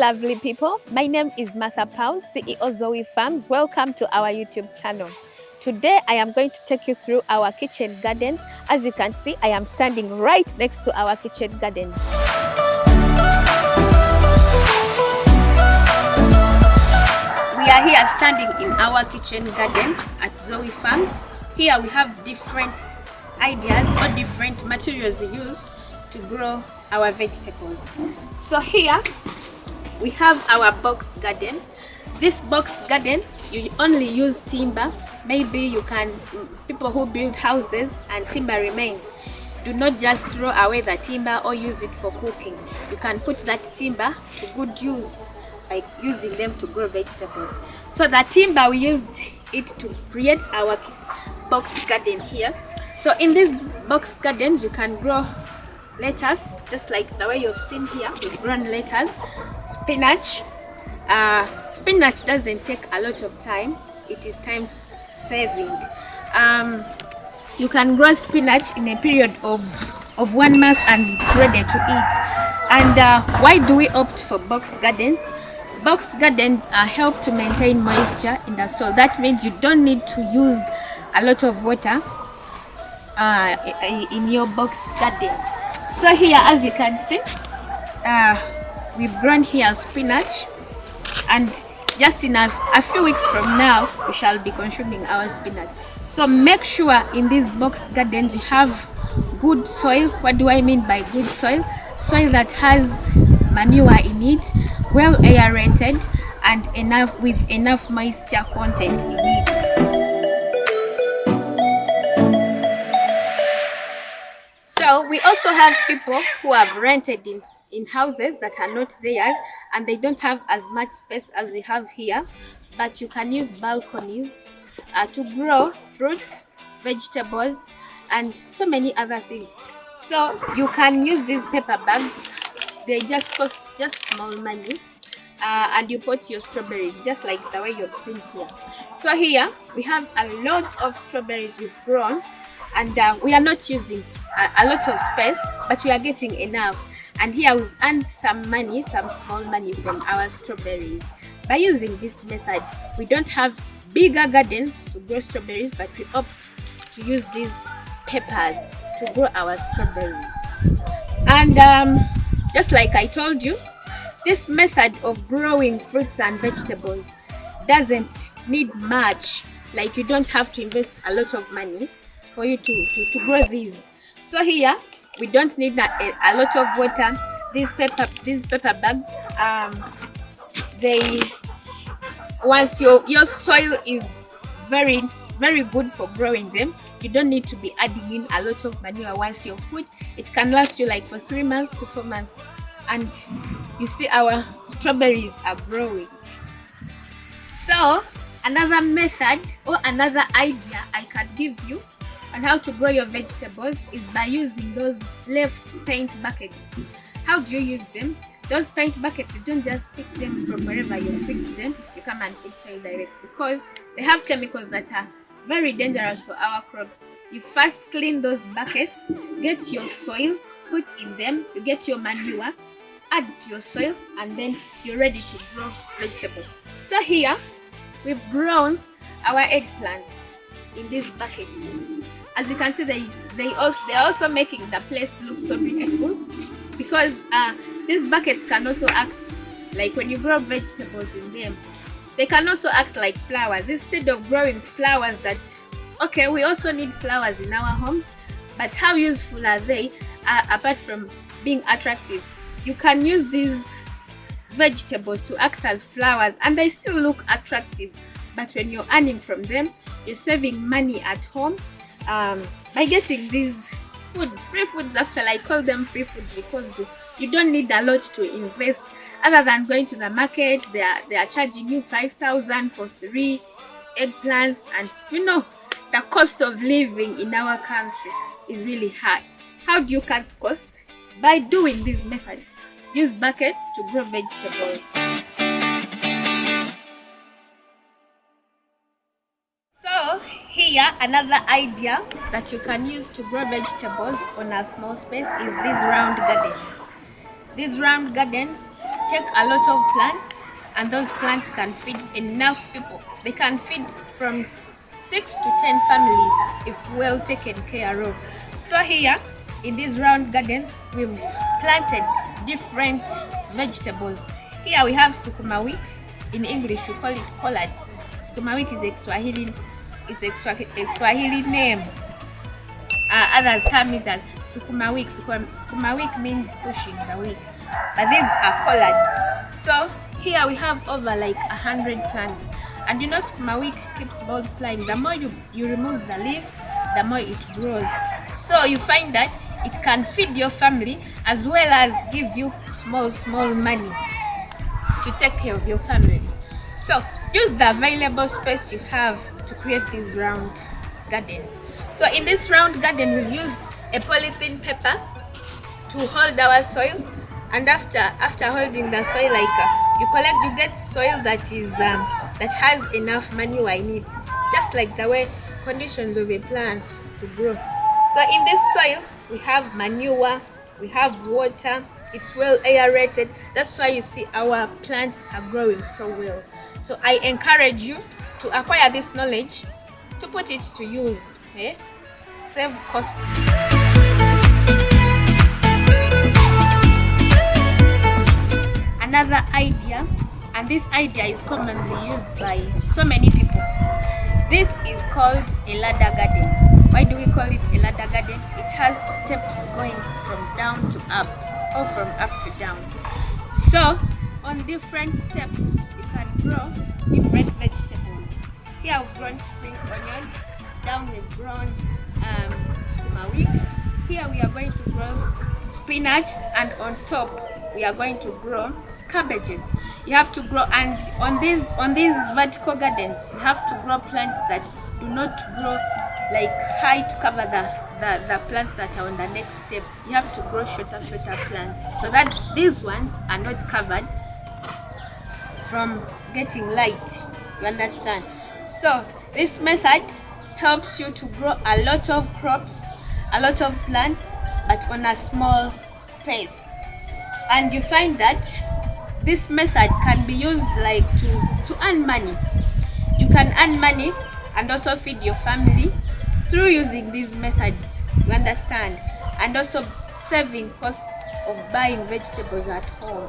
lovely people. My name is Martha Pound, CEO Zoe Farms. Welcome to our YouTube channel. Today I am going to take you through our kitchen gardens. As you can see, I am standing right next to our kitchen gardens. We are here standing in our kitchen garden at Zoe Farms. Here we have different ideas or different materials we use to grow our vegetables. So here we have our box garden. This box garden, you only use timber. Maybe you can, people who build houses and timber remains, do not just throw away the timber or use it for cooking. You can put that timber to good use by using them to grow vegetables. So the timber, we used it to create our box garden here. So in these box gardens you can grow lettuce, just like the way you've seen here. We've grown lettuce, spinach. Spinach doesn't take a lot of time. It is time saving. You can grow spinach in a period of 1 month and it's ready to eat. And why do we opt for box gardens? Box gardens help to maintain moisture in the soil. That means you don't need to use a lot of water in your box garden. So here, as you can see, we've grown here spinach, and just in a few weeks from now we shall be consuming our spinach. So make sure in these box gardens you have good soil. What do I mean by good soil? Soil that has manure in it, well aerated, and with enough moisture content in it. So we also have people who have rented in houses that are not theirs and they don't have as much space as we have here, but you can use balconies to grow fruits, vegetables, and so many other things. So you can use these paper bags. They just cost just small money, and you put your strawberries just like the way you've seen here. So here we have a lot of strawberries we've grown, and we are not using a lot of space, but we are getting enough. And here we've earned some money, some small money from our strawberries. By using this method, we don't have bigger gardens to grow strawberries, but we opt to use these peppers to grow our strawberries. And just like I told you, this method of growing fruits and vegetables doesn't need much. Like, you don't have to invest a lot of money for you to grow these. So here we don't need a lot of water. These paper bags, they, once your soil is very good for growing them, you don't need to be adding in a lot of manure. Once you put, it can last you like for 3 months to 4 months, and you see our strawberries are growing. So another method or another idea I can give you on how to grow your vegetables is by using those left paint buckets. How do you use them? Those paint buckets, you don't just pick them from wherever you pick them. You come and put soil direct, because they have chemicals that are very dangerous for our crops. You first clean those buckets, get your soil, put in them, you get your manure, add to your soil, and then you're ready to grow vegetables. So here we've grown our eggplants in these buckets. As you can see, they're also making the place look so beautiful, because these buckets can also act like, when you grow vegetables in them, they can also act like flowers. Instead of growing flowers that, okay, we also need flowers in our homes, but how useful are they apart from being attractive? You can use these vegetables to act as flowers and they still look attractive, but when you're earning from them, you're saving money at home by getting these foods, free foods. Actually, I call them free foods because you don't need a lot to invest, other than going to the market. They are charging you 5,000 for 3 eggplants, and you know the cost of living in our country is really high. How do you cut costs? By doing these methods. Use buckets to grow vegetables. So here, another idea that you can use to grow vegetables on a small space is these round gardens. These round gardens, take a lot of plants, and those plants can feed enough people. They can feed from 6 to 10 families if well taken care of. So here in these round gardens, we've planted different vegetables. Here we have sukuma wiki. In English we call it collard. Sukuma wiki is a Swahili name. Other term is that sukuma wiki. Sukuma wiki means pushing the wiki, but these are collards. So here we have over like 100 plants, and you know sukuma wiki keeps multiplying. The more you remove the leaves, the more it grows. So you find that it can feed your family as well as give you small money to take care of your family. So use the available space you have to create these round gardens. So in this round garden, we've used a polythene paper to hold our soil, and after holding the soil, you get soil that is that has enough manure in it, just like the way conditions of a plant to grow. So in this soil we have manure, we have water, it's well aerated. That's why you see our plants are growing so well. So I encourage you to acquire this knowledge, to put it to use, save costs. Another idea, and this idea is commonly used by so many people. This is called a ladder garden. Why do we call it a ladder garden? It has steps going from down to up, or from up to down. So on different steps you can grow different vegetables. Here we've grown spring onions, down we've grown sukuma wiki. Here we are going to grow spinach, and on top we are going to grow cabbages. You have to grow, and on these vertical gardens you have to grow plants that do not grow like high to cover the plants that are on the next step. You have to grow shorter plants so that these ones are not covered from getting light. You understand? So this method helps you to grow a lot of crops, a lot of plants, but on a small space. And you find that this method can be used like to earn money. You can earn money and also feed your family through using these methods. You understand? And also saving costs of buying vegetables at home.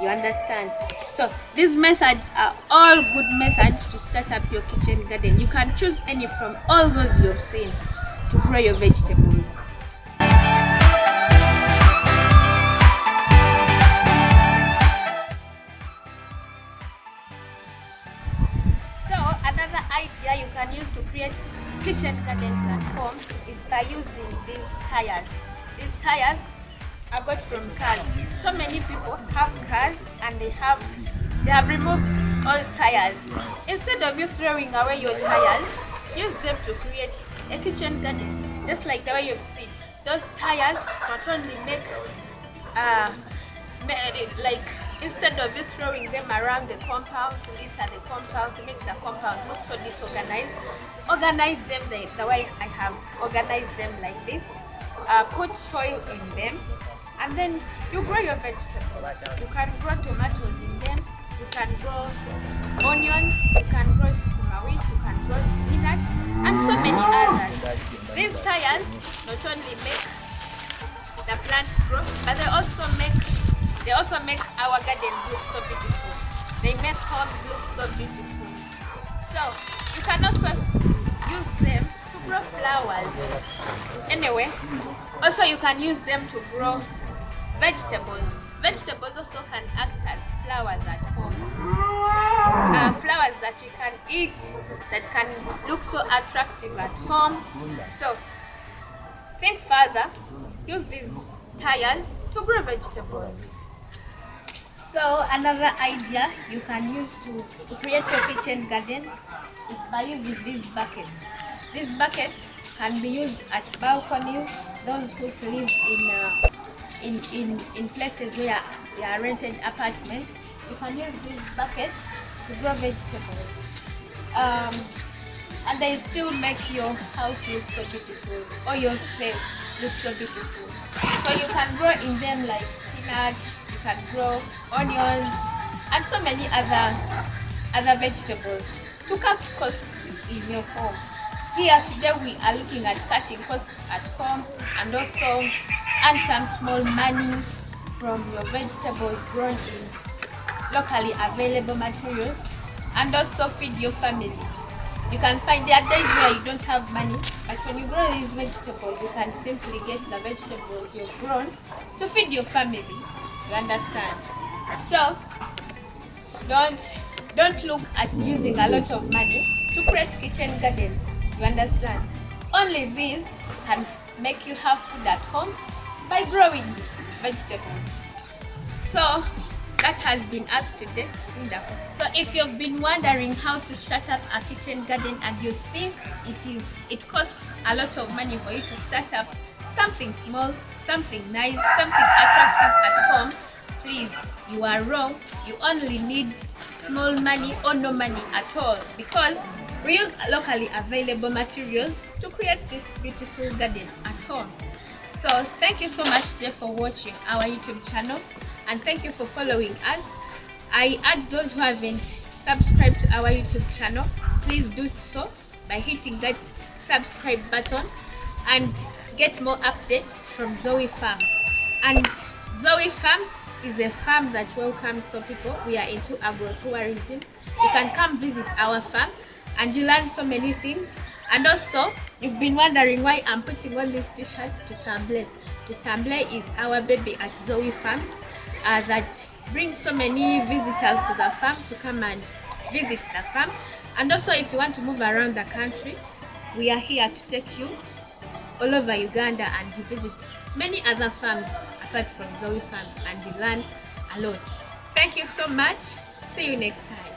You understand? So these methods are all good methods to start up your kitchen garden. You can choose any from all those you've seen to grow your vegetables. So another idea you can use to create kitchen gardens at home is by using these tires. These tires are got from cars. So many people have cars and they have removed all tires. Instead of you throwing away your tires, use them to create a kitchen garden. Just like the way you've seen, those tires not only make instead of you throwing them around the compound to litter the compound, to make the compound look so disorganized, organize them the way I have organized them like this. Put soil in them, and then you grow your vegetables. You can grow tomatoes in them, you can grow onions, you can grow sukuma wiki, you can grow spinach, and so many others. These tires not only make the plants grow, but they also make our gardens look so beautiful. They make homes look so beautiful. So you can also use them to grow flowers. Anyway, also you can use them to grow vegetables. Vegetables also can act as flowers at home. Flowers that we can eat, that can look so attractive at home. So think further, use these tires to grow vegetables. So another idea you can use to create your kitchen garden is by using these buckets. These buckets can be used at balconies, those who live in places where there are rented apartments. You can use these buckets to grow vegetables. And they still make your house look so beautiful, or your space look so beautiful. So you can grow in them like spinach, you can grow onions and so many other vegetables to cut costs in your home. Here today we are looking at cutting costs at home and also earn some small money from your vegetables grown in locally available materials, and also feed your family. You can find there are days where you don't have money, but when you grow these vegetables, you can simply get the vegetables you've grown to feed your family. You understand? So don't look at using a lot of money to create kitchen gardens. You understand? Only these can make you have food at home by growing vegetables. So that has been us today. So if you've been wondering how to start up a kitchen garden and you think it costs a lot of money for you to start up something small, something nice, something attractive at home, please, you are wrong. You only need small money or no money at all, because we use locally available materials to create this beautiful garden at home. So thank you so much today for watching our YouTube channel, and thank you for following us. I urge those who haven't subscribed to our YouTube channel, please do so by hitting that subscribe button and get more updates from Zoe Farms. And Zoe Farms is a farm that welcomes so people. We are into agro-tourism. You can come visit our farm and you learn so many things. And also, you've been wondering why I'm putting on this t-shirt, Tutamble. Tutamble is our baby at Zoe Farms that brings so many visitors to the farm to come and visit the farm. And also, if you want to move around the country, we are here to take you all over Uganda and you visit many other farms apart from Zoe Farm and you learn a lot. Thank you so much. See you next time.